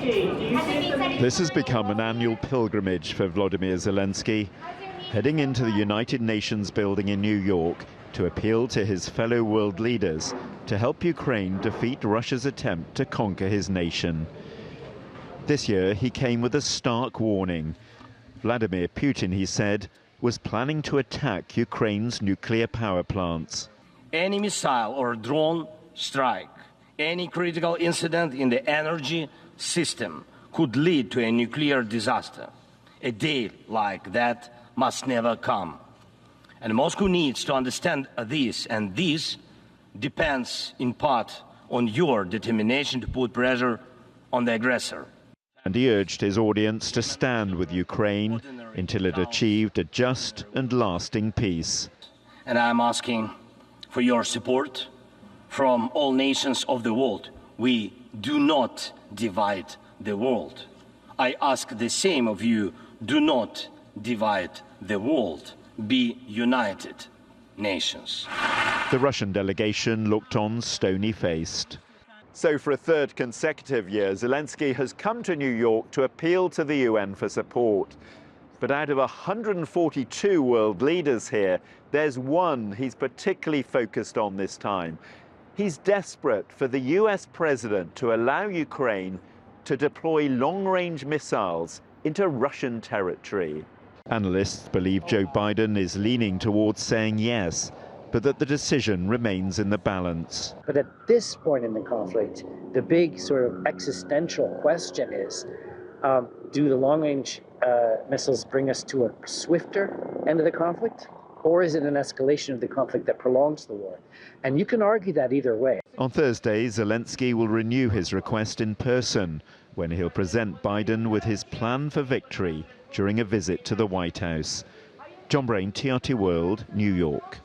This has become an annual pilgrimage for Volodymyr Zelenskyy, heading into the United Nations building in New York to appeal to his fellow world leaders to help Ukraine defeat Russia's attempt to conquer his nation. This year he came with a stark warning. Vladimir Putin, he said, was planning to attack Ukraine's nuclear power plants. Any missile or drone strike, any critical incident in the energy system could lead to a nuclear disaster. A day like that must never come. And Moscow needs to understand this, and this depends in part on your determination to put pressure on the aggressor. And he urged his audience to stand with Ukraine until it achieved a just and lasting peace. And I'm asking for your support from all nations of the world. We do not divide the world. I ask the same of you, do not divide the world. Be united nations. The Russian delegation looked on stony-faced. So for a third consecutive year, Zelenskyy has come to New York to appeal to the UN for support. But out of 142 world leaders here, there's one he's particularly focused on this time. He's desperate for the US president to allow Ukraine to deploy long-range missiles into Russian territory. Analysts believe Joe Biden is leaning towards saying yes, but that the decision remains in the balance. But at this point in the conflict, the big sort of existential question is, do the long-range missiles bring us to a swifter end of the conflict? Or is it an escalation of the conflict that prolongs the war? And you can argue that either way. On Thursday, Zelenskyy will renew his request in person when he'll present Biden with his plan for victory during a visit to the White House. Jon Brain, TRT World, New York.